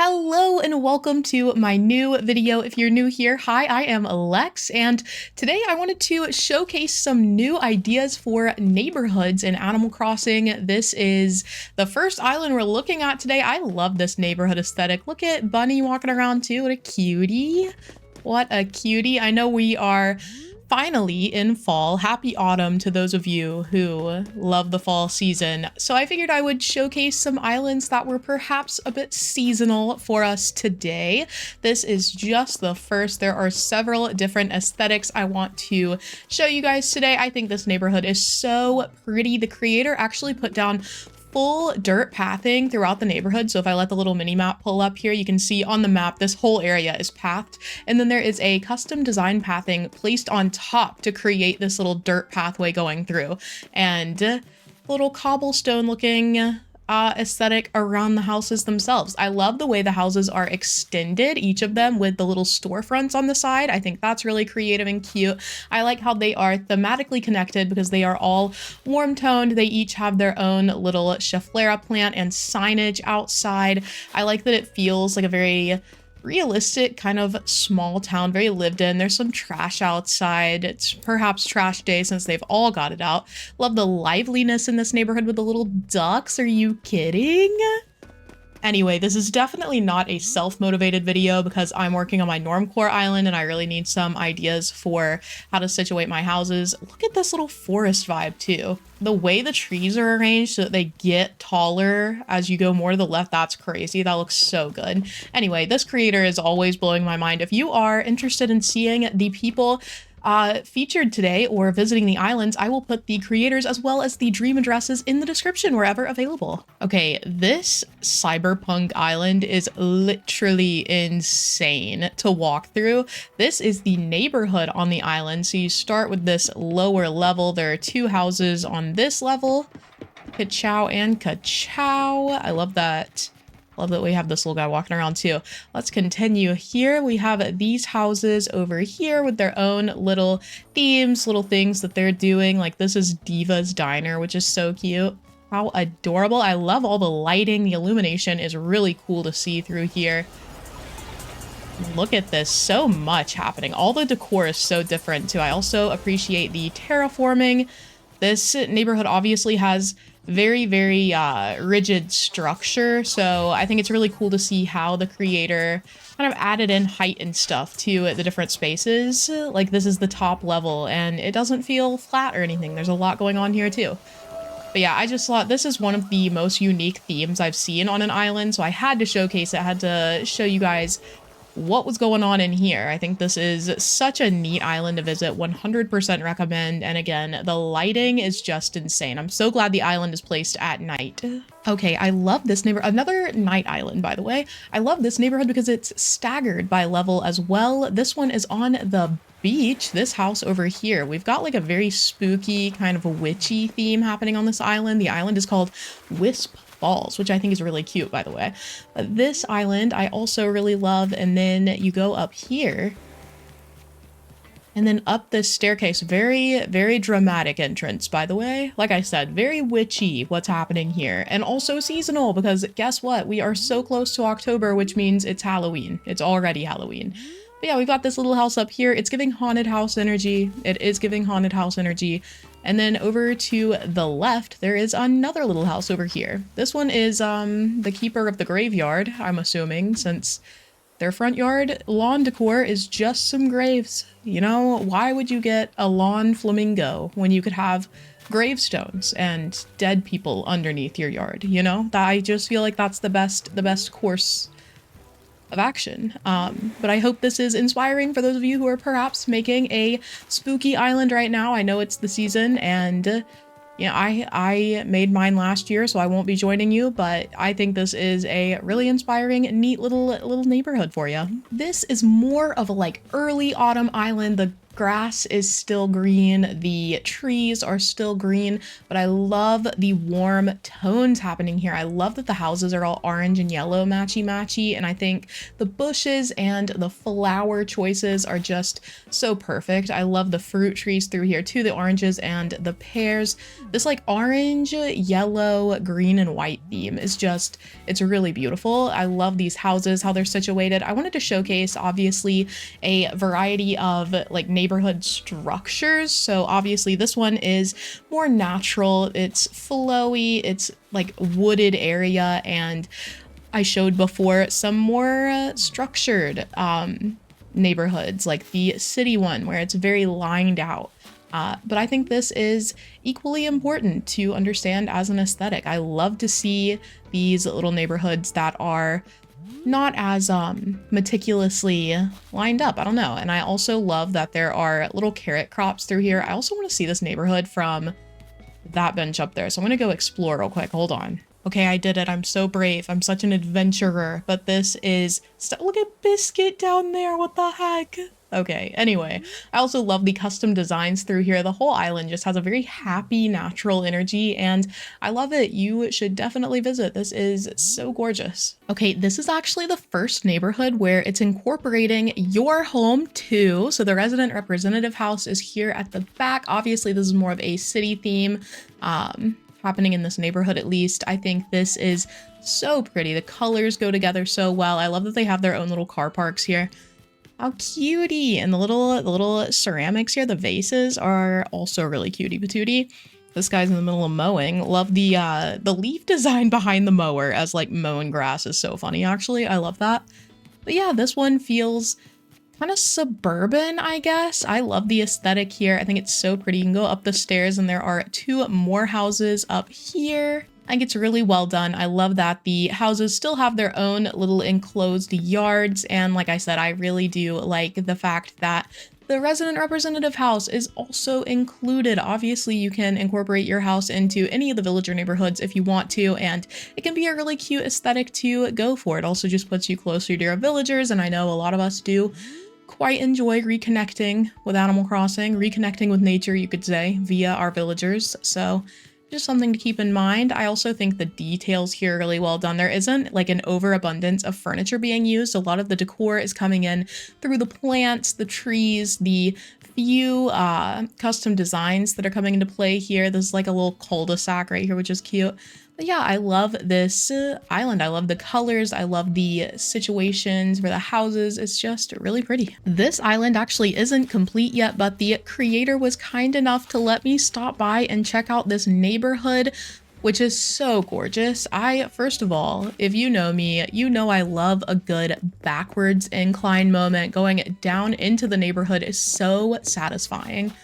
Hello and welcome to my new video. If you're new here, hi, I am Lex, and today I wanted to showcase some new ideas for neighborhoods in Animal Crossing. This is the first island we're looking at today. I love this neighborhood aesthetic. Look at Bunny walking around too. What a cutie. What a cutie. I know we are finally in fall. Happy autumn to those of you who love the fall season. So I figured I would showcase some islands that were perhaps a bit seasonal for us today. This is just the first. There are several different aesthetics I want to show you guys today. I think this neighborhood is so pretty. The creator actually put down full dirt pathing throughout the neighborhood. So if I let the little mini map pull up here, you can see on the map, this whole area is pathed. And then there is a custom design pathing placed on top to create this little dirt pathway going through. And little cobblestone looking aesthetic around the houses themselves. I love the way the houses are extended, each of them with the little storefronts on the side. I think that's really creative and cute. I like how they are thematically connected because they are all warm toned. They each have their own little Schefflera plant and signage outside. I like that it feels like a very realistic kind of small town, very lived in. There's some trash outside. It's perhaps trash day since they've all got it out. Love the liveliness in this neighborhood with the little ducks. Are you kidding? Anyway, this is definitely not a self-motivated video because I'm working on my normcore island and I really need some ideas for how to situate my houses. Look at this little forest vibe too. The way the trees are arranged so that they get taller as you go more to the left, that's crazy. That looks so good. Anyway, this creator is always blowing my mind. If you are interested in seeing the people featured today or visiting the islands, I will put the creators as well as the dream addresses in the description wherever available. Okay, this Cyberpunk island is literally insane to walk through. This is the neighborhood on the island. So you start with this lower level. There are two houses on this level. Ka-chow and ka-chow. I love that. Love that we have this little guy walking around too. Let's continue here. We have these houses over here with their own little themes, little things that they're doing. Like this is Diva's Diner, which is so cute. How adorable. I love all the lighting. The illumination is really cool to see through here. Look at this. So much happening. All the decor is so different too. I also appreciate the terraforming. This neighborhood obviously has very rigid structure, so I think it's really cool to see how the creator kind of added in height and stuff to the different spaces. Like this is the top level and it doesn't feel flat or anything. There's a lot going on here too. But yeah, I just thought this is one of the most unique themes I've seen on an island, so I had to showcase it. I had to show you guys what was going on in here. I think this is such a neat island to visit. 100% recommend. And again, the lighting is just insane. I'm so glad the island is placed at night. Okay, I love this neighborhood. Another night island, by the way. I love this neighborhood because it's staggered by level as well. This one is on the beach. This house over here, we've got like a very spooky kind of a witchy theme happening on this island. The island is called Wisp Falls, which I think is really cute, by the way. But this island I also really love. And then you go up here and then up this staircase. Very dramatic entrance, by the way. Like I said, very witchy what's happening here, and also seasonal because guess what? We are so close to October, which means it's Halloween. It's already Halloween. But yeah, we've got this little house up here. It's giving haunted house energy. It is giving haunted house energy. And then over to the left, there is another little house over here. This one is the keeper of the graveyard, I'm assuming, since their front yard lawn decor is just some graves. You know, why would you get a lawn flamingo when you could have gravestones and dead people underneath your yard? You know, I just feel like that's the best course of action. But I hope this is inspiring for those of you who are perhaps making a spooky island right now. I know it's the season, and you know, I made mine last year, so I won't be joining you, but I think this is a really inspiring, neat little neighborhood for you. This is more of a like early autumn island. The grass is still green, the trees are still green, but I love the warm tones happening here. I love that the houses are all orange and yellow matchy-matchy, and I think the bushes and the flower choices are just so perfect. I love the fruit trees through here too, the oranges and the pears. This like orange, yellow, green, and white theme is just, it's really beautiful. I love these houses, how they're situated. I wanted to showcase obviously a variety of like neighborhood structures. So obviously this one is more natural, it's flowy, it's like wooded area, and I showed before some more structured neighborhoods like the city one where it's very lined out. But I think this is equally important to understand as an aesthetic. I love to see these little neighborhoods that are not as meticulously lined up. I don't know. And I also love that there are little carrot crops through here. I also want to see this neighborhood from that bench up there. So I'm going to go explore real quick. Hold on. Okay, I did it. I'm so brave. I'm such an adventurer. But this is... Look at Biscuit down there. What the heck? Okay, anyway, I also love the custom designs through here. The whole island just has a very happy, natural energy, and I love it. You should definitely visit. This is so gorgeous. Okay, this is actually the first neighborhood where it's incorporating your home too. So the resident representative house is here at the back. Obviously, this is more of a city theme happening in this neighborhood, at least. I think this is so pretty. The colors go together so well. I love that they have their own little car parks here. How cutie! And the little ceramics here, the vases, are also really cutie patootie. This guy's in the middle of mowing. Love the leaf design behind the mower as like mowing grass is so funny, actually. I love that. But yeah, this one feels kind of suburban, I guess. I love the aesthetic here. I think it's so pretty. You can go up the stairs and there are 2 more houses up here. I think it's really well done. I love that the houses still have their own little enclosed yards. And like I said, I really do like the fact that the resident representative house is also included. Obviously, you can incorporate your house into any of the villager neighborhoods if you want to, and it can be a really cute aesthetic to go for. It also just puts you closer to your villagers, and I know a lot of us do quite enjoy reconnecting with Animal Crossing, reconnecting with nature, you could say, via our villagers. So just something to keep in mind. I also think the details here are really well done. There isn't like an overabundance of furniture being used. A lot of the decor is coming in through the plants, the trees, the few custom designs that are coming into play here. There's like a little cul-de-sac right here, which is cute. But yeah, I love this island. I love the colors. I love the situations for the houses. It's just really pretty. This island actually isn't complete yet, but the creator was kind enough to let me stop by and check out this neighborhood, which is so gorgeous. First of all, if you know me, you know I love a good backwards incline moment. Going down into the neighborhood is so satisfying.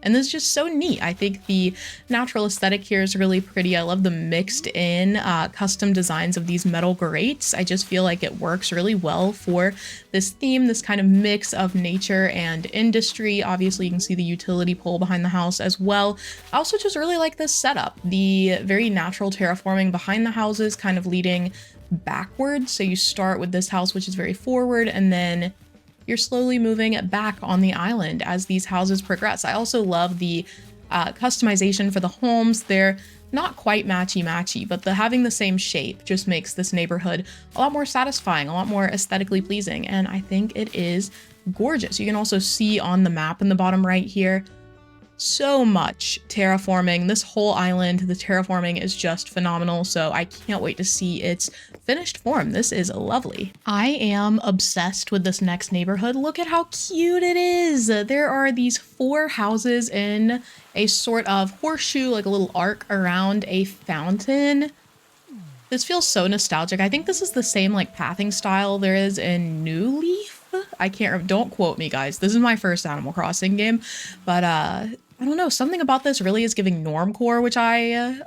And this is just so neat. I think the natural aesthetic here is really pretty. I love the mixed in custom designs of these metal grates. I just feel like it works really well for this theme, this kind of mix of nature and industry. Obviously, you can see the utility pole behind the house as well. I also just really like this setup. The very natural terraforming behind the houses kind of leading backwards. So you start with this house, which is very forward, and then you're slowly moving back on the island as these houses progress. I also love the customization for the homes. They're not quite matchy-matchy, but having the same shape just makes this neighborhood a lot more satisfying, a lot more aesthetically pleasing, and I think it is gorgeous. You can also see on the map in the bottom right here, so much terraforming. This whole island, the terraforming is just phenomenal, so I can't wait to see its finished form. This is lovely. I am obsessed with this next neighborhood. Look at how cute it is. There are these 4 houses in a sort of horseshoe, like a little arc around a fountain. This feels so nostalgic. I think this is the same like pathing style there is in New Leaf. I can't, don't quote me guys. This is my first Animal Crossing game, but I don't know, something about this really is giving normcore, which I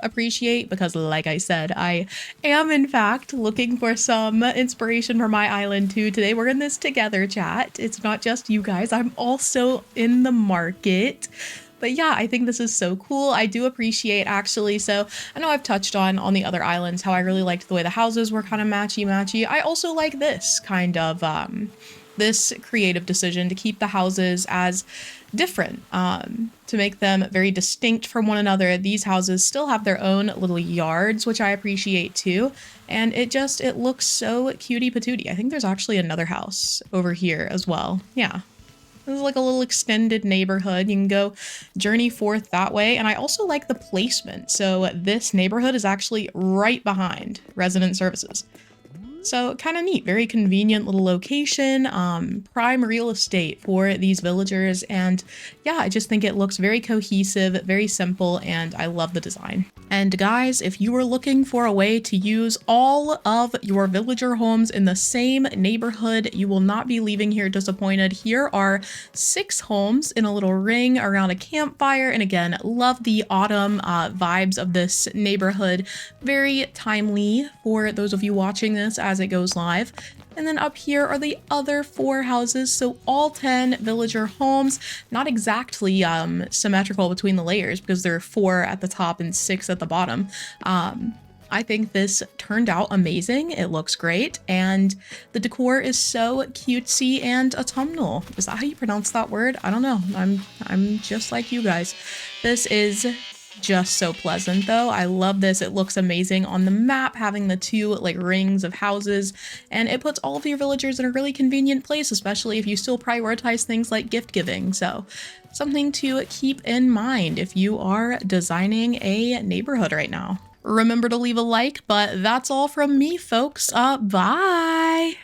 appreciate because like I said, I am in fact looking for some inspiration for my island too. Today we're in this together, chat. It's not just you guys, I'm also in the market. But yeah, I think this is so cool. I do appreciate actually, so I know I've touched on the other islands how I really liked the way the houses were kind of matchy-matchy. I also like this kind of this creative decision to keep the houses as different, to make them very distinct from one another. These houses still have their own little yards, which I appreciate too. And it looks so cutie patootie. I think there's actually another house over here as well. Yeah. This is like a little extended neighborhood. You can go journey forth that way. And I also like the placement. So this neighborhood is actually right behind resident services. So kind of neat, very convenient little location, prime real estate for these villagers. And yeah, I just think it looks very cohesive, very simple, and I love the design. And guys, if you are looking for a way to use all of your villager homes in the same neighborhood, you will not be leaving here disappointed. Here are 6 homes in a little ring around a campfire. And again, love the autumn vibes of this neighborhood. Very timely for those of you watching this as it goes live. And then up here are the other 4 houses. So all 10 villager homes, not exactly symmetrical between the layers because there are 4 at the top and 6 at the bottom. I think this turned out amazing. It looks great. And the decor is so cutesy and autumnal. Is that how you pronounce that word? I don't know. I'm just like you guys. This is just so pleasant though. I love this. It looks amazing on the map, having the 2 like rings of houses, and it puts all of your villagers in a really convenient place, especially if you still prioritize things like gift giving. So something to keep in mind if you are designing a neighborhood right now. Remember to leave a like, but that's all from me, folks. Bye!